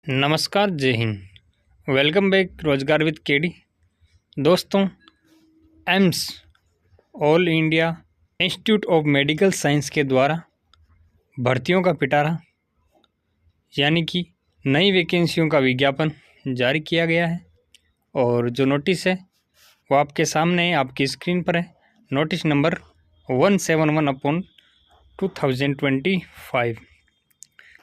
नमस्कार, जय Hind. Welcome back रोजगार विद केडी। दोस्तों, AIIMS all India institute of medical science के द्वारा भर्तियों का पिटारा यानी कि नई वैकेंसियों का विज्ञापन जारी किया गया है और जो नोटिस है वो आपके सामने है, आपकी स्क्रीन पर है। नोटिस नंबर 171/2025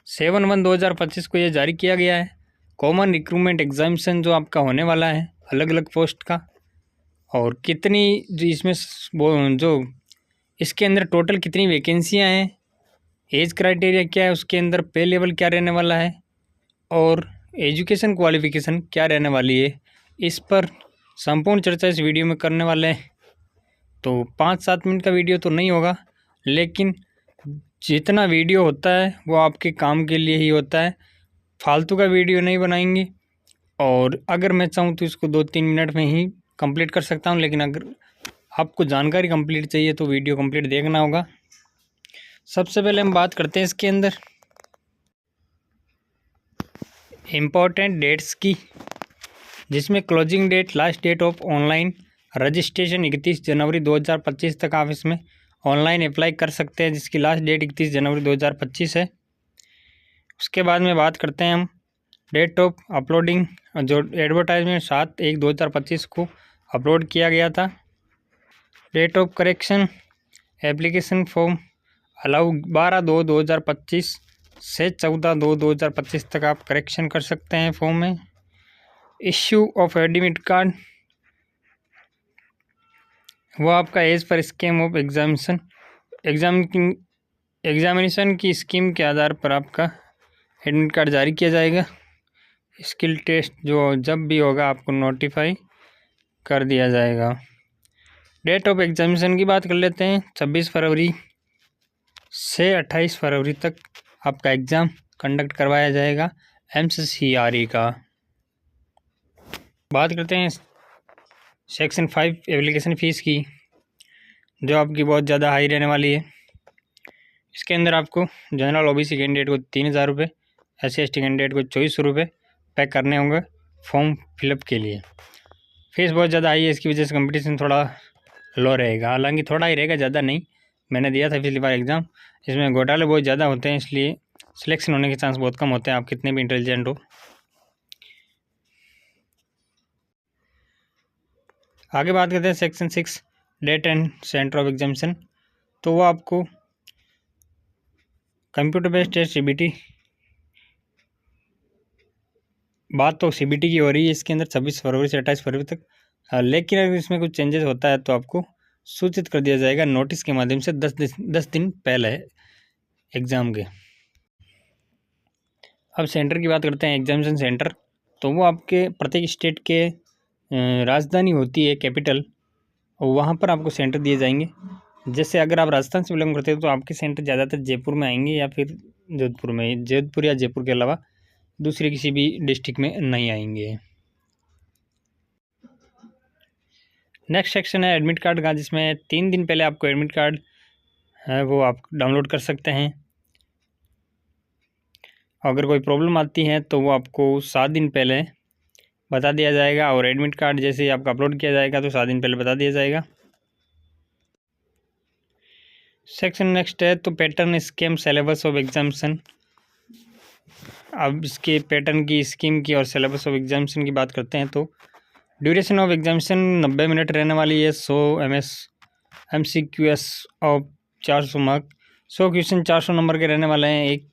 7/1/2025 को यह जारी किया गया है। कॉमन रिक्रूटमेंट एग्जामिनेशन जो आपका होने वाला है अलग अलग पोस्ट का, और कितनी जो इसमें जो इसके अंदर टोटल कितनी वैकेंसियां हैं, एज क्राइटेरिया क्या है, उसके अंदर पे लेवल क्या रहने वाला है और एजुकेशन क्वालिफिकेशन क्या रहने वाली है, इस पर संपूर्ण चर्चा इस वीडियो में करने वाले हैं। तो 5-7 मिनट का वीडियो तो नहीं होगा, लेकिन जितना वीडियो होता है वो आपके काम के लिए ही होता है। फालतू का वीडियो नहीं बनाएंगे, और अगर मैं चाहूँ तो इसको 2-3 मिनट में ही कंप्लीट कर सकता हूँ, लेकिन अगर आपको जानकारी कंप्लीट चाहिए तो वीडियो कंप्लीट देखना होगा। सबसे पहले हम बात करते हैं इसके अंदर इम्पोर्टेंट डेट्स की, जिसमें closing date, last date of online registration 31 जनवरी 2025 तक आप इसमें ऑनलाइन अप्लाई कर सकते हैं, जिसकी लास्ट डेट 31 जनवरी 2025 है। उसके बाद में बात करते हैं हम डेट ऑफ अपलोडिंग, जो एडवर्टाइजमेंट 7/1/2025 को अपलोड किया गया था। Date of correction application form allow 12/2/2025 से 14/2/2025 तक आप करेक्शन कर सकते हैं फॉर्म में। इश्यू ऑफ एडमिट कार्ड वो आपका एज पर स्कीम ऑफ एग्जामिनेशन की स्कीम के आधार पर आपका एडमिट कार्ड जारी किया जाएगा। स्किल टेस्ट जो जब भी होगा आपको नोटिफाई कर दिया जाएगा। डेट ऑफ एग्जामिनेशन की बात कर लेते हैं। 26 फरवरी से 28 फरवरी तक आपका एग्ज़ाम कंडक्ट करवाया जाएगा MCRE का। बात करते हैं सेक्शन 5 एप्लीकेशन फ़ीस की, जो आपकी बहुत ज़्यादा हाई रहने वाली है। इसके अंदर आपको जनरल OBC कैंडिडेट को 3,000 रुपये, SC/ST कैंडिडेट को 2,400 रुपये पे करने होंगे फॉर्म फिलअप के लिए। फीस बहुत ज़्यादा हाई है, इसकी वजह से कंपटीशन थोड़ा लो रहेगा, हालांकि थोड़ा ही रहेगा, ज़्यादा नहीं। मैंने दिया था पिछली बार एग्ज़ाम, इसमें घोटाले बहुत ज़्यादा होते हैं, इसलिए सिलेक्शन होने के चांस बहुत कम होते हैं, आप कितने भी इंटेलिजेंट हो। आगे बात करते हैं section 6 date and centre of examination. तो वो आपको कंप्यूटर बेस्ड टेस्ट CBT, बात तो CBT की हो रही है इसके अंदर 26 फरवरी से 28 फरवरी तक। लेकिन अगर इसमें कुछ चेंजेस होता है तो आपको सूचित कर दिया जाएगा नोटिस के माध्यम से 10 दिन पहले एग्ज़ाम के। अब सेंटर की बात करते हैं, एग्जामिनेशन सेंटर। तो वो आपके प्रत्येक स्टेट के राजधानी होती है, कैपिटल, और वहाँ पर आपको सेंटर दिए जाएंगे। जैसे अगर आप राजस्थान से बिलोंग करते हो तो आपके सेंटर ज़्यादातर जयपुर में आएंगे, या फिर जोधपुर में, जोधपुर या जयपुर के अलावा दूसरे किसी भी डिस्ट्रिक्ट में नहीं आएंगे। नेक्स्ट सेक्शन है एडमिट कार्ड का, जिसमें 3 दिन पहले आपको एडमिट कार्ड है वो आप डाउनलोड कर सकते हैं। अगर कोई प्रॉब्लम आती है तो वो आपको 7 दिन पहले बता दिया जाएगा, और एडमिट कार्ड जैसे ही आपका अपलोड किया जाएगा तो 7 दिन पहले बता दिया जाएगा। सेक्शन नेक्स्ट है तो pattern scheme syllabus of examination. अब इसके पैटर्न की, स्कीम की और सिलेबस ऑफ एग्जामिनेशन की बात करते हैं। तो ड्यूरेशन ऑफ एग्जामिनेशन 90 मिनट रहने वाली है। 100 MCQs of 400 mark, 100 question 400 number के रहने वाले हैं। एक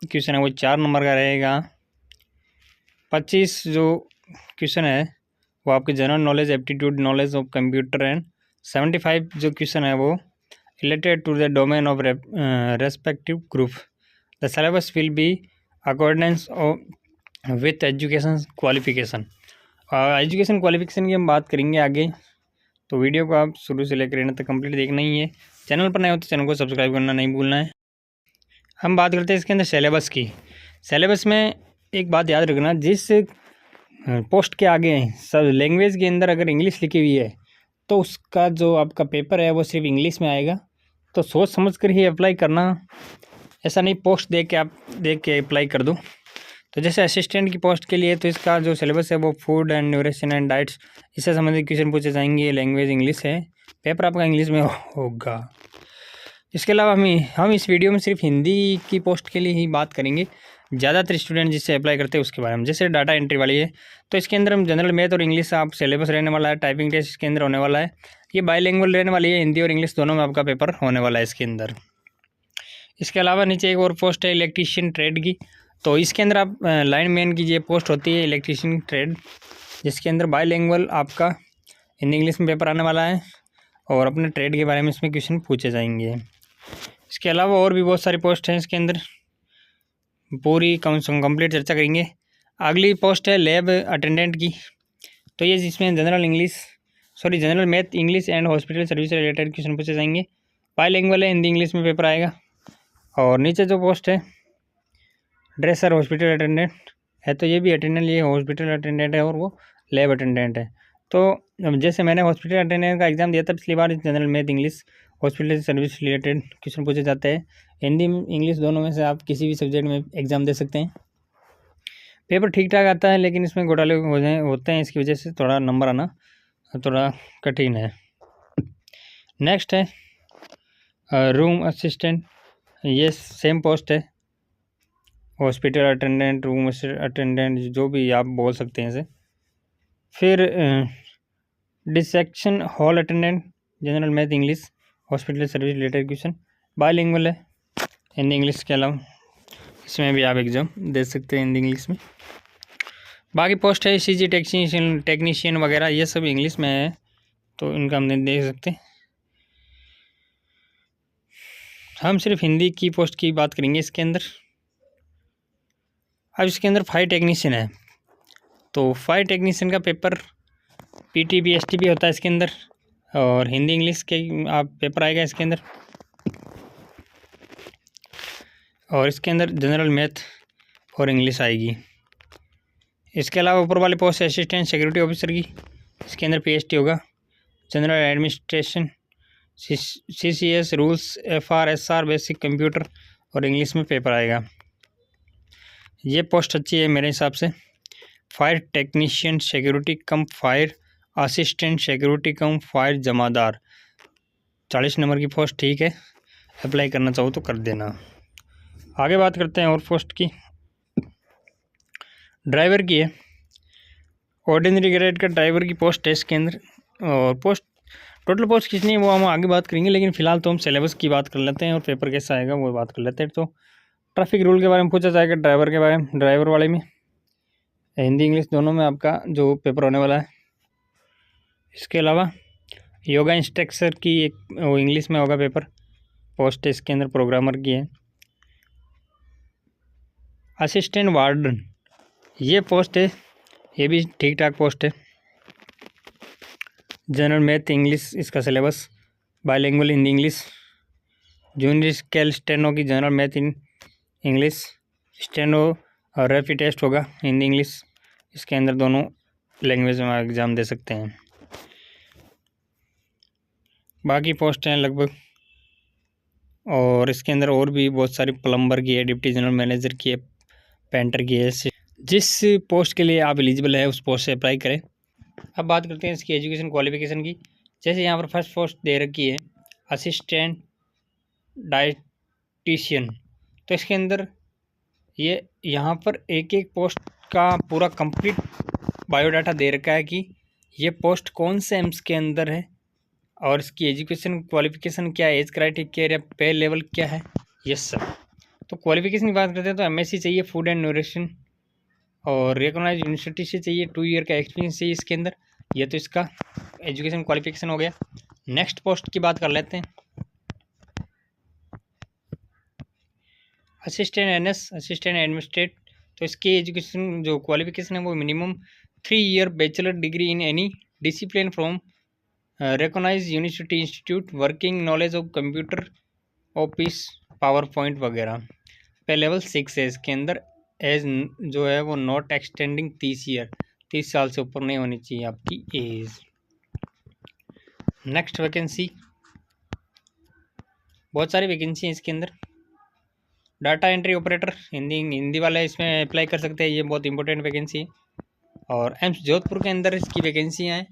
क्वेश्चन है वो 4 नंबर का रहेगा। 25 जो क्वेश्चन है वो आपके general knowledge, aptitude, knowledge of computer, and 75 जो क्वेश्चन है वो related to the domain of respective group. The syllabus will be accordance with education qualification. Education qualification की हम बात करेंगे आगे, तो वीडियो को आप शुरू से लेकर एंड तक कंप्लीट देखना ही है। चैनल पर नए हो तो चैनल को सब्सक्राइब करना नहीं भूलना है। हम बात करते हैं इसके अंदर सिलेबस की। सिलेबस में एक बात याद रखना, जिस पोस्ट के आगे सब लैंग्वेज के अंदर अगर इंग्लिश लिखी हुई है तो उसका जो आपका पेपर है वो सिर्फ इंग्लिश में आएगा। तो सोच समझ कर ही अप्लाई करना, ऐसा नहीं पोस्ट देख के अप्लाई कर दो। तो जैसे असिस्टेंट की पोस्ट के लिए तो इसका जो सिलेबस है वो food and nutrition and diets, इससे संबंधित क्वेश्चन पूछे जाएंगे। लैंग्वेज इंग्लिश है, पेपर आपका इंग्लिश में होगा। इसके अलावा हम इस वीडियो में सिर्फ हिंदी की पोस्ट के लिए ही बात करेंगे। ज़्यादातर स्टूडेंट जिससे अप्लाई करते हैं उसके बारे में। जैसे डाटा एंट्री वाली है तो इसके अंदर हम जनरल मैथ और इंग्लिश आप सिलेबस रहने वाला है। टाइपिंग टेस्ट इसके अंदर होने वाला है। ये बाईलिंगुअल रहने वाली है, हिंदी और इंग्लिश दोनों में आपका पेपर होने वाला है इसके अंदर। इसके अलावा नीचे एक और पोस्ट है इलेक्ट्रीशियन ट्रेड की, तो इसके अंदर आप लाइन मैन की ये पोस्ट होती है इलेक्ट्रीशियन ट्रेड, जिसके अंदर बाईलिंगुअल आपका हिंदी इंग्लिश में पेपर आने वाला है और अपने ट्रेड के बारे में इसमें क्वेश्चन पूछे जाएंगे। इसके अलावा और भी बहुत सारी पोस्ट हैं इसके अंदर, पूरी कंप्लीट चर्चा करेंगे। अगली पोस्ट है लैब अटेंडेंट की, तो ये जिसमें general math English and hospital service से रिलेटेड क्वेश्चन पूछे जाएंगे। बाईलिंगुअल है, हिंदी इंग्लिश में पेपर आएगा। और नीचे जो पोस्ट है ड्रेसर हॉस्पिटल अटेंडेंट है, तो ये भी अटेंडेंट, ये हॉस्पिटल अटेंडेंट है और वो लैब अटेंडेंट है। तो जैसे मैंने हॉस्पिटल अटेंडेंट का एग्ज़ाम दिया था पिछली बार, general math English hospital service related question पूछे जाते हैं। हिंदी इंग्लिश दोनों में से आप किसी भी सब्जेक्ट में एग्ज़ाम दे सकते हैं। पेपर ठीक ठाक आता है, लेकिन इसमें घोटाले होते हैं, इसकी वजह से थोड़ा नंबर आना थोड़ा कठिन है। नेक्स्ट है रूम असिस्टेंट, ये सेम पोस्ट है, हॉस्पिटल अटेंडेंट, रूम अटेंडेंट, जो भी आप बोल सकते हैं इसे। फिर dissection hall attendant, general math English hospital service related question, bilingual है, हिंदी इंग्लिश के अलावा इसमें भी आप एग्ज़ाम दे सकते हैं हिंदी इंग्लिश में। बाकी पोस्ट है सीजी टेक्नीशियन वगैरह, ये सब इंग्लिश में है, तो इनका हम नहीं देख सकते। हम सिर्फ हिंदी की पोस्ट की बात करेंगे इसके अंदर। अब इसके अंदर फायर टेक्नीशियन है, तो फायर टेक्नीशियन का पेपर पीटीबी एसटीबी होता है इसके अंदर, और हिंदी इंग्लिश के आप पेपर आएगा इसके अंदर। और इसके अंदर जनरल मैथ और इंग्लिश आएगी। इसके अलावा ऊपर वाली पोस्ट है असिस्टेंट सिक्योरिटी ऑफिसर की, इसके अंदर पीएचडी होगा। General administration, CCS rules, FRSR basic computer और इंग्लिश में पेपर आएगा। ये पोस्ट अच्छी है मेरे हिसाब से। Fire technician security cum fire assistant security cum fire जमादार, 40 नंबर की पोस्ट ठीक है, अप्लाई करना चाहो तो कर देना। आगे बात करते हैं और पोस्ट की। ड्राइवर की है, ऑर्डिनरी ग्रेड का ड्राइवर की पोस्ट है इसके अंदर। और पोस्ट टोटल पोस्ट कितनी है वो हम आगे बात करेंगे, लेकिन फ़िलहाल तो हम सिलेबस की बात कर लेते हैं और पेपर कैसा आएगा वो बात कर लेते हैं। तो ट्रैफिक रूल के बारे में पूछा जाएगा, ड्राइवर के बारे में, ड्राइवर वाले में हिंदी इंग्लिश दोनों में आपका जो पेपर होने वाला है। इसके अलावा योगा इंस्ट्रक्टर की एक वो इंग्लिश में होगा पेपर, पोस्ट इसके अंदर प्रोग्रामर की है। असिस्टेंट वार्डन, ये पोस्ट है, ये भी ठीक ठाक पोस्ट है। जनरल मैथ इंग्लिश इसका syllabus, bilingual Hindi English. Junior scale steno की general math in English, steno और रैपिड टेस्ट होगा हिंदी इंग्लिश, इसके अंदर दोनों लैंग्वेज में एग्ज़ाम दे सकते हैं। बाकी पोस्ट हैं लगभग, और इसके अंदर और भी बहुत सारी प्लम्बर की है, डिप्टी जनरल मैनेजर की है, पेंटर की है। जिस पोस्ट के लिए आप एलिजिबल है उस पोस्ट से अप्लाई करें। अब बात करते हैं इसकी एजुकेशन क्वालिफिकेशन की। जैसे यहाँ पर फर्स्ट पोस्ट दे रखी है असिस्टेंट डाइटिशियन, तो इसके अंदर ये यहाँ पर एक एक पोस्ट का पूरा कंप्लीट बायोडाटा दे रखा है कि ये पोस्ट कौन से एम्स के अंदर है और इसकी एजुकेशन क्वालिफिकेशन क्या है, एज क्राइटेरिया, पे लेवल क्या है, ये सब। तो क्वालिफिकेशन की बात करते हैं तो एमएससी चाहिए फूड एंड न्यूट्रिशन, और रिकॉग्नाइज यूनिवर्सिटी से चाहिए 2 ईयर का एक्सपीरियंस चाहिए इसके अंदर। ये तो इसका एजुकेशन क्वालिफिकेशन हो गया। नेक्स्ट पोस्ट की बात कर लेते हैं, असिस्टेंट एनएस, असिस्टेंट एडमिनिस्ट्रेट। तो इसकी एजुकेशन जो क्वालिफिकेशन है वो minimum 3 year bachelor degree in any discipline from recognise university institute, working knowledge of computer office PowerPoint वगैरह। पे लेवल 6 है इसके अंदर। एज जो है वो नॉट एक्सटेंडिंग 30 ईयर, 30 साल से ऊपर नहीं होनी चाहिए आपकी एज। नेक्स्ट वैकेंसी, बहुत सारी वैकेंसी है इसके अंदर। डाटा एंट्री ऑपरेटर हिंदी वाले इसमें अप्लाई कर सकते हैं, ये बहुत इंपॉर्टेंट वैकेंसी है। और एम्स जोधपुर के अंदर इसकी वैकेंसियाँ हैं,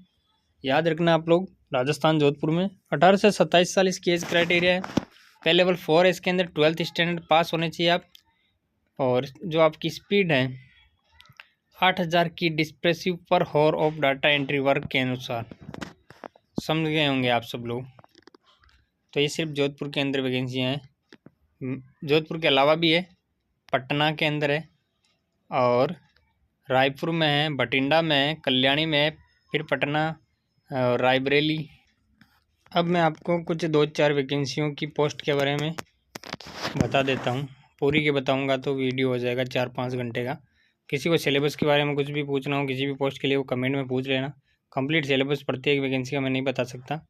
याद रखना आप लोग। राजस्थान जोधपुर में 18 से 27 साल इसकी एज क्राइटेरिया है। पे लेवल 4 है, इसके अंदर 12th स्टैंडर्ड पास होने चाहिए आप। और जो आपकी स्पीड है 8000 key depressions per hour of data entry work के अनुसार, समझ गए होंगे आप सब लोग। तो ये सिर्फ जोधपुर के अंदर वैकेंसियाँ हैं। जोधपुर के अलावा भी है, पटना के अंदर है, और रायपुर में है, बठिंडा में है, कल्याणी में है, फिर पटना और रायबरेली। अब मैं आपको कुछ 2-4 वैकेंसियों की पोस्ट के बारे में बता देता हूँ। पूरी के बताऊँगा तो वीडियो हो जाएगा 4-5 घंटे का। किसी को सिलेबस के बारे में कुछ भी पूछना हो किसी भी पोस्ट के लिए, वो कमेंट में पूछ लेना। कंप्लीट सिलेबस प्रत्येक वैकेंसी का मैं नहीं बता सकता,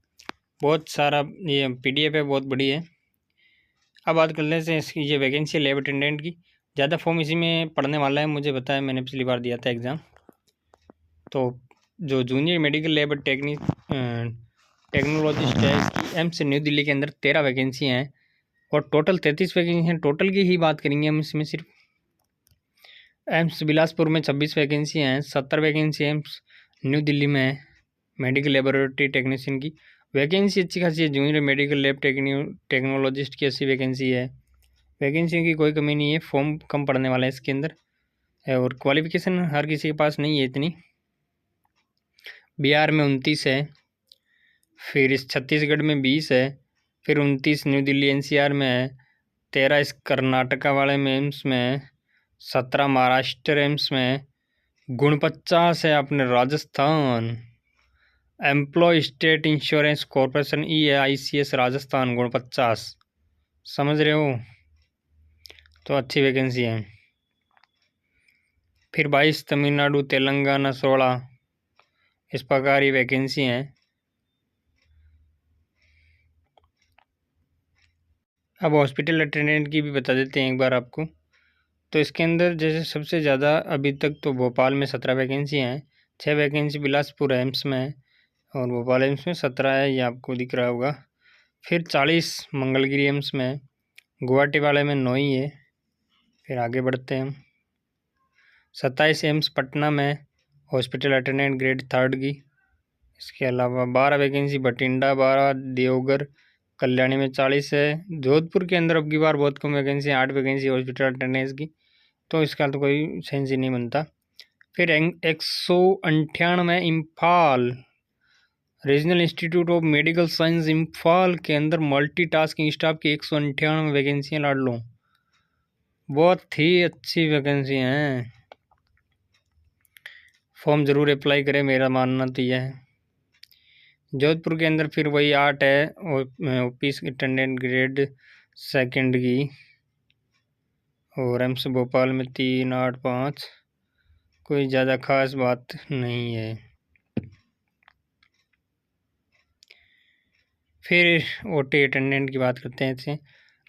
बहुत सारा ये PDF है, बहुत बड़ी है। अब बात कर लेते हैं इसकी, ये वैकेंसी लैब अटेंडेंट की। ज़्यादा फॉर्म इसी में पढ़ने वाला है, मुझे बताया, मैंने पिछली बार दिया था एग्ज़ाम। तो जो जूनियर मेडिकल लैब टेक्नोलॉजिस्ट है, इसकी एम्स न्यू दिल्ली के अंदर 13 वैकेंसियाँ हैं, और टोटल 33 वैकेंसी हैं। टोटल की ही बात करेंगे हम इसमें सिर्फ। एम्स बिलासपुर में 26 वैकेंसियाँ हैं, 70 वैकेंसी एम्स न्यू दिल्ली में है मेडिकल लेबोरेटरी टेक्नीशियन की। वैकेंसी अच्छी खासी है। जूनियर मेडिकल लैब टेक्नोलॉजिस्ट की 80 वैकेंसी है। वैकेंसी की कोई कमी नहीं है, फॉर्म कम पड़ने वाला है इसके अंदर, और क्वालिफिकेशन हर किसी के पास नहीं है इतनी। बिहार में 29 है, फिर इस छत्तीसगढ़ में 20 है, फिर 29 न्यू दिल्ली NCR में है, 13 इस कर्नाटका वाले में एम्स में है, 17 महाराष्ट्र एम्स में, 49 है अपने Rajasthan employ state insurance corporation EICS Rajasthan 49, समझ रहे हो। तो अच्छी वैकेंसी है। फिर 22 तमिलनाडु, तेलंगाना 16, इस प्रकार ये वैकेंसी हैं। अब हॉस्पिटल अटेंडेंट की भी बता देते हैं एक बार आपको। तो इसके अंदर जैसे सबसे ज़्यादा अभी तक तो भोपाल में 17 वैकेंसी हैं, 6 वैकेंसी बिलासपुर एम्स में है, और भोपाल एम्स में 17 है, ये आपको दिख रहा होगा। फिर 40 मंगलगिरी एम्स में है, गुवाहाटी वाले में 9 ही है। फिर आगे बढ़ते हैं हम। 27 एम्स पटना में हॉस्पिटल अटेंडेंट ग्रेड 3 की। इसके अलावा 12 वैकेंसी बठिंडा, 12 देवघर, कल्याणी में 40 है। जोधपुर के अंदर अब की बार बहुत कम वैकेंसी, 8 वैकेंसी हॉस्पिटल अटेंडेंस की, तो इसका तो कोई सेंस ही नहीं बनता। फिर 198 Imphal regional institute of medical science Imphal के अंदर मल्टीटास्किंग स्टाफ की 198 वैकेंसियाँ लाड़ लो, बहुत ही अच्छी वैकेंसी हैं। फॉर्म ज़रूर अप्लाई करें, मेरा मानना तो यह है। जोधपुर के अंदर फिर वही 8 है, ऑफिस अटेंडेंट ग्रेड 2 की, और एम्स भोपाल में 3, 8, 5, कोई ज़्यादा खास बात नहीं है। फिर OT अटेंडेंट की बात करते हैं। इससे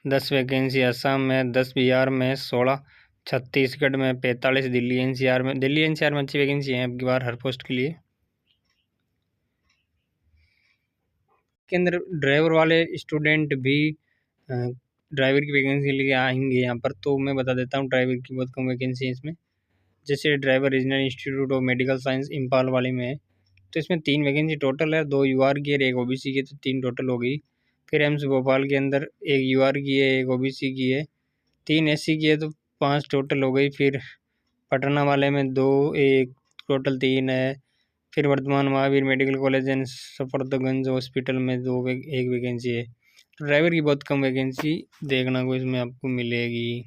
10 वैकेंसी असम में, 10 बिहार में, 16 छत्तीसगढ़ में, 45 दिल्ली NCR में। दिल्ली NCR में अच्छी वैकेंसी है अब की बार हर पोस्ट के लिए। के अंदर ड्राइवर वाले स्टूडेंट भी ड्राइवर की वैकेंसी लेके आएंगे यहाँ पर, तो मैं बता देता हूँ ड्राइवर की बहुत कम वैकेंसी है इसमें। जैसे driver regional institute of medical science Imphal वाले में है, तो इसमें 3 वैकेंसी टोटल है, 2 UR की है, 1 OBC की, तो 3 टोटल हो गई। फिर एम्स भोपाल के अंदर 1 UR की है, 1 OBC की है, 3 SC की है, तो 5 टोटल हो गई। फिर पटना वाले में 2, 1 टोटल 3 है। फिर Vardhman Mahavir medical college and Safdarjung hospital में 1 वैकेंसी है। तो ड्राइवर की बहुत कम वैकेंसी देखना को इसमें आपको मिलेगी।